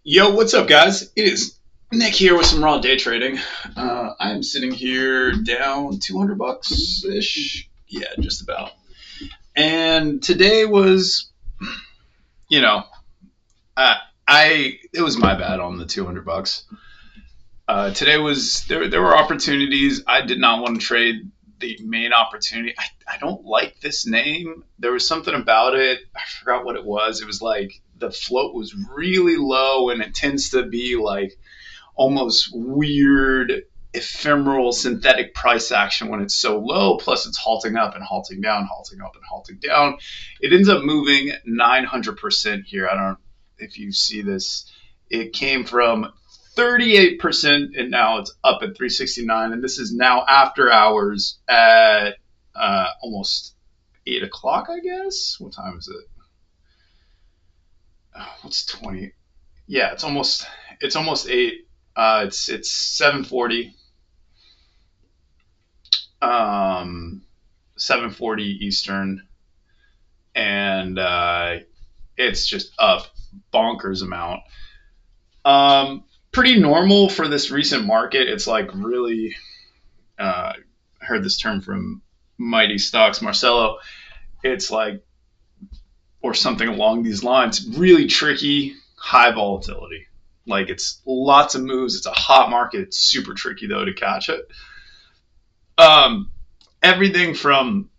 Yo, what's up, guys? It is Nick here with some raw day trading. I am sitting here down 200 bucks ish. Yeah, just about. And today was, you know, I, it was my bad on the 200 bucks. Today was there were opportunities. I did not want to trade the main opportunity. I don't like this name. There was something about it. I forgot what it was. It was like the float was really low, and it tends to be like almost weird ephemeral synthetic price action when it's so low, plus it's halting up and halting down, halting up and halting down. It ends up moving 900% here. I don't know if you see this. It came from 38% and now it's up at 369, and this is now after hours at almost 8 o'clock, I guess. What time is it? What's 20? Yeah, it's almost 8. It's 7:40, 7:40 Eastern, and it's just up bonkers amount. Pretty normal for this recent market. It's like really, I heard this term from Mighty Stocks, Marcelo. It's like, or something along these lines, really tricky, high volatility. Like it's lots of moves. It's a hot market. It's super tricky though to catch it. Um, Everything from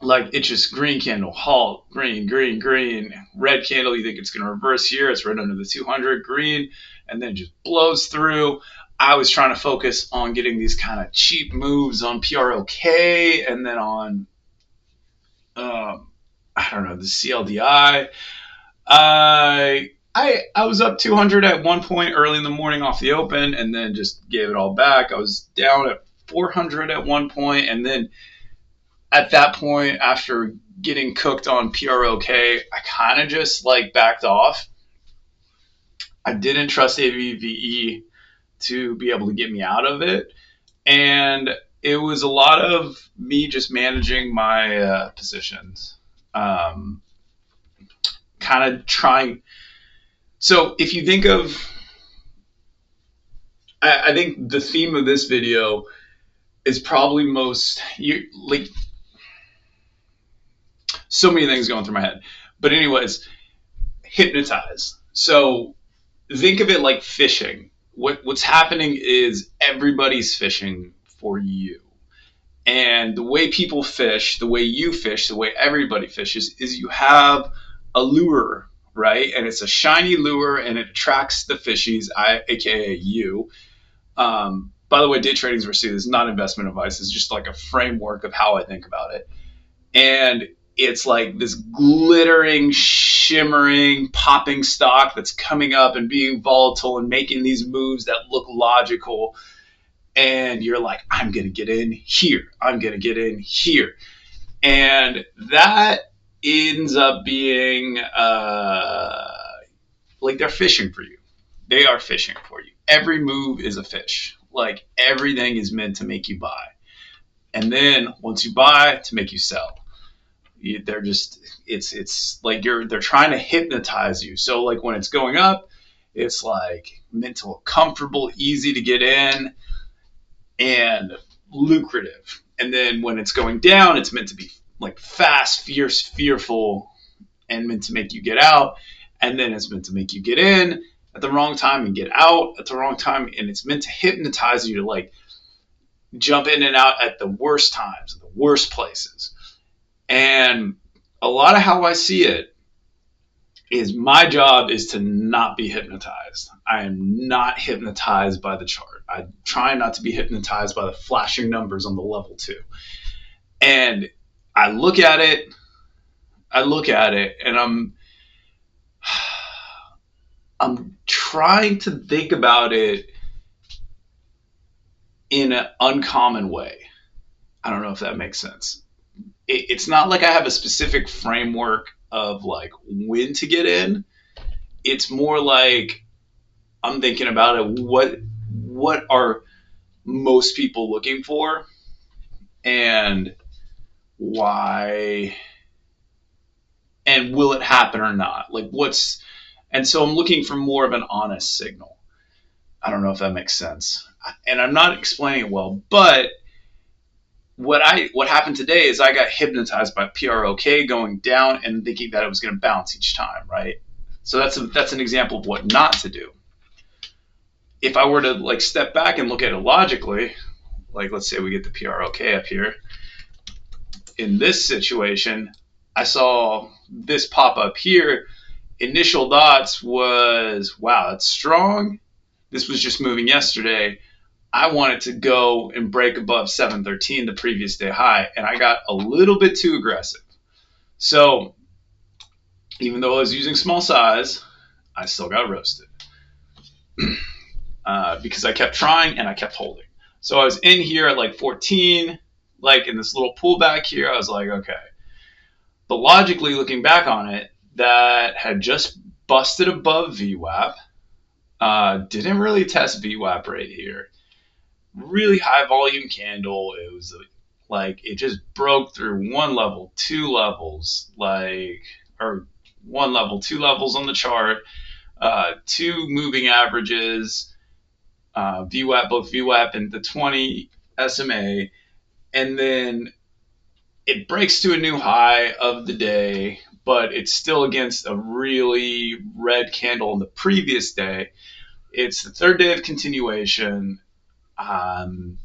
like it's just green candle, halt, green, green, green, red candle. You think it's going to reverse here? It's right under the 200, green, and then just blows through. I was trying to focus on getting these kind of cheap moves on PROK and then on I don't know, the CLDI. I was up 200 at one point early in the morning off the open, and then just gave it all back. I was down at 400 at one point, and then at that point, after getting cooked on PROK, I kind of just like backed off. I didn't trust ABVE to be able to get me out of it, and it was a lot of me just managing my positions, kind of trying. So if you think of, I think the theme of this video is probably like so many things going through my head. But anyways, hypnotized. So think of it like fishing. What's happening is everybody's fishing for you. And the way people fish, the way you fish, the way everybody fishes is you have a lure, right? And it's a shiny lure and it attracts the fishies, aka you. By the way, day trading is received. It's not investment advice. It's just like a framework of how I think about it. And it's like this glittering, shimmering, popping stock that's coming up and being volatile and making these moves that look logical. And you're like, I'm going to get in here. I'm going to get in here. And that ends up being like they're fishing for you. They are fishing for you. Every move is a fish. Like everything is meant to make you buy. And then once you buy, to make you sell. They're just, it's like they're trying to hypnotize you. So like when it's going up, it's like mental, comfortable, easy to get in, and lucrative. And then when it's going down, it's meant to be like fast, fierce, fearful, and meant to make you get out. And then it's meant to make you get in at the wrong time and get out at the wrong time. And it's meant to hypnotize you to like jump in and out at the worst times, the worst places. And a lot of how I see it is my job is to not be hypnotized. I am not hypnotized by the chart. I try not to be hypnotized by the flashing numbers on the level 2. And I look at it and I'm trying to think about it in an uncommon way. I don't know if that makes sense. It's not like I have a specific framework of like when to get in. It's more like I'm thinking about it. What are most people looking for, and why, and will it happen or not? Like And so I'm looking for more of an honest signal. I don't know if that makes sense. And I'm not explaining it well, but what happened today is I got hypnotized by PROK going down and thinking that it was going to bounce each time, right? So that's an example of what not to do. If I were to like step back and look at it logically, like let's say we get the PROK up here. In this situation, I saw this pop up here. Initial thoughts was, wow, that's strong. This was just moving yesterday. I wanted to go and break above 713, the previous day high, and I got a little bit too aggressive. So even though I was using small size, I still got roasted because I kept trying and I kept holding. So I was in here at like 14, like in this little pullback here. I was like, okay. But logically looking back on it, that had just busted above VWAP, didn't really test VWAP right here. Really high volume candle. It was like it just broke through one level, two levels, or one level, two levels on the chart, two moving averages, VWAP, both VWAP and the 20 SMA, and then it breaks to a new high of the day, but it's still against a really red candle on the previous day. It's the third day of continuation. And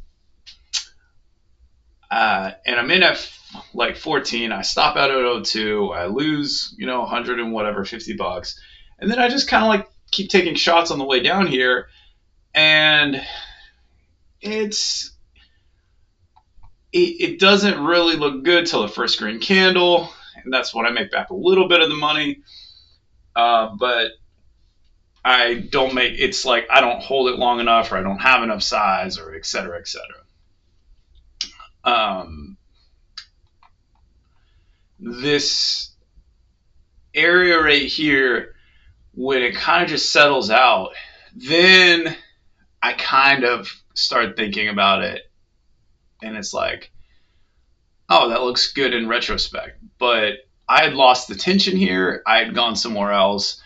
I'm in at like 14. I stop out at 02. I lose, 100 and whatever, $50. And then I just kind of like keep taking shots on the way down here. And it doesn't really look good till the first green candle. And that's when I make back a little bit of the money. But it's like I don't hold it long enough, or I don't have enough size, or et cetera, et cetera. This area right here, when it kind of just settles out, then I kind of start thinking about it, and it's like, oh, that looks good in retrospect. But I had lost the tension here. I had gone somewhere else,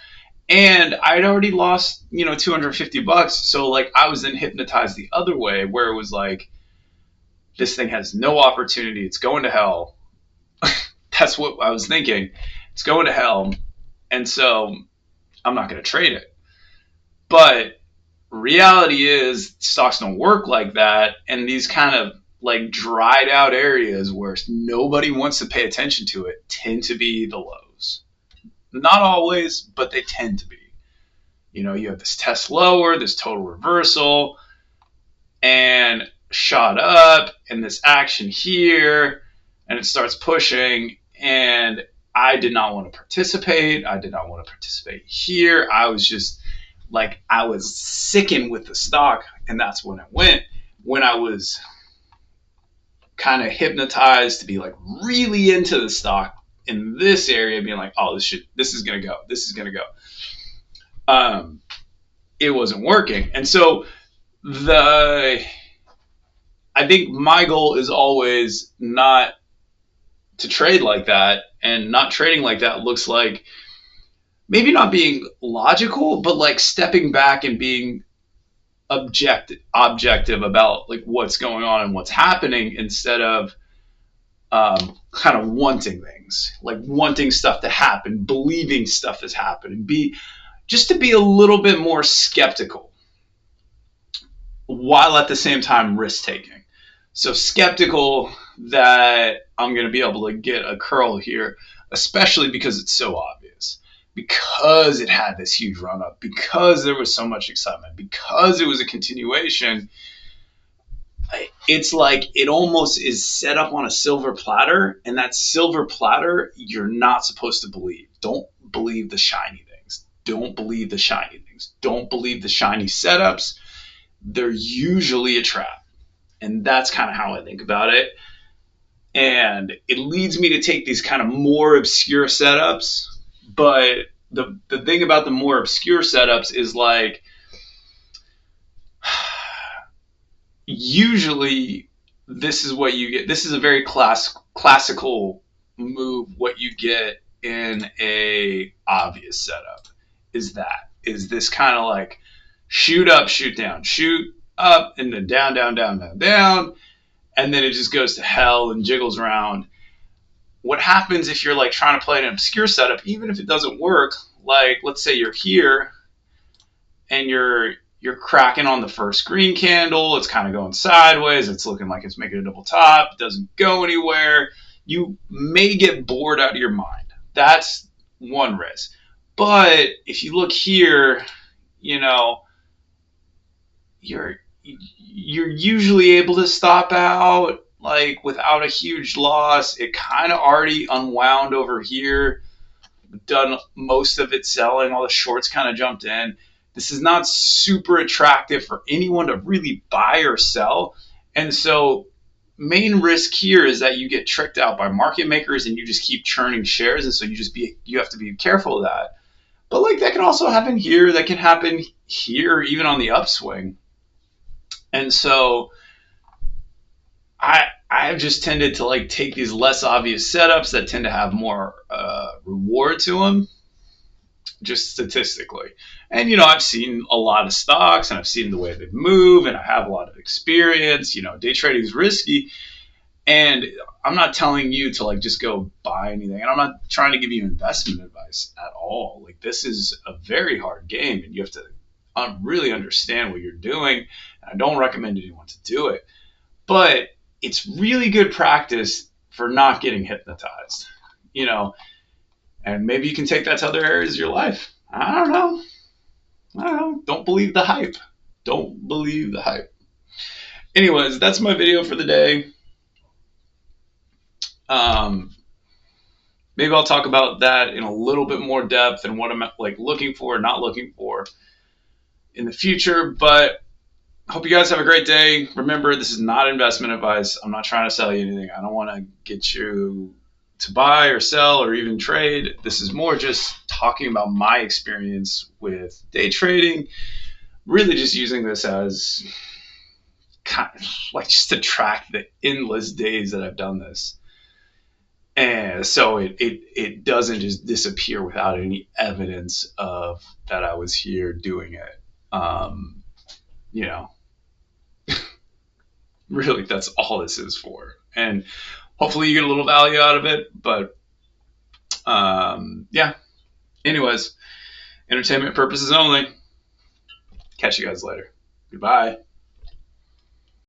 and I'd already lost, $250. So like I was then hypnotized the other way, where it was like, this thing has no opportunity. It's going to hell. That's what I was thinking. It's going to hell. And so I'm not going to trade it. But reality is stocks don't work like that. And these kind of like dried out areas where nobody wants to pay attention to it tend to be the lows. Not always, but they tend to be. You have this test lower, this total reversal, and shot up, and this action here, and it starts pushing. And I did not want to participate. I did not want to participate here. I was just like, I was sickened with the stock. And that's when it went. When I was kind of hypnotized to be like really into the stock in this area, being like, oh, this is going to go. This is going to go. It wasn't working. And so I think my goal is always not to trade like that, and not trading like that looks like maybe not being logical, but like stepping back and being objective about like what's going on and what's happening, instead of kind of wanting things, like wanting stuff to happen, believing stuff is happening, to be a little bit more skeptical while at the same time risk taking. So skeptical that I'm going to be able to get a curl here, especially because it's so obvious, because it had this huge run up, because there was so much excitement, because it was a continuation. It's like it almost is set up on a silver platter, and that silver platter you're not supposed to believe. Don't believe the shiny things. Don't believe the shiny things. Don't believe the shiny setups. They're usually a trap. And that's kind of how I think about it. And it leads me to take these kind of more obscure setups. But the thing about the more obscure setups is like, usually this is what you get. This is a very classical move, what you get in a obvious setup. is this kind of like shoot up, shoot down, shoot up, and then down, down, down, down, down, and then it just goes to hell and jiggles around. What happens if you're like trying to play an obscure setup, even if it doesn't work? Like, let's say you're here and you're cracking on the first green candle. It's kind of going sideways. It's looking like it's making a double top. It doesn't go anywhere. You may get bored out of your mind. That's one risk. But if you look here, you know, you're usually able to stop out like without a huge loss. It kind of already unwound over here, done most of it selling. All the shorts kind of jumped in. This is not super attractive for anyone to really buy or sell. And so main risk here is that you get tricked out by market makers and you just keep churning shares. And so you have to be careful of that. But like that can also happen here. That can happen here, even on the upswing. And so I've just tended to like take these less obvious setups that tend to have more reward to them, just statistically. And I've seen a lot of stocks and I've seen the way they move and I have a lot of experience. Day trading is risky, and I'm not telling you to like just go buy anything, and I'm not trying to give you investment advice at all. Like, this is a very hard game and you have to really understand what you're doing. I don't recommend anyone to do it, but it's really good practice for not getting hypnotized, and maybe you can take that to other areas of your life. I don't know. Don't believe the hype. Don't believe the hype. Anyways, that's my video for the day. Maybe I'll talk about that in a little bit more depth and what I'm like looking for, not looking for in the future. But I hope you guys have a great day. Remember, this is not investment advice. I'm not trying to sell you anything. I don't want to get you to buy or sell or even trade. This is more just talking about my experience with day trading, really just using this as kind of like just to track the endless days that I've done this. And so it doesn't just disappear without any evidence of that I was here doing it. Really, that's all this is for. And hopefully you get a little value out of it. But yeah. Anyways, entertainment purposes only. Catch you guys later. Goodbye.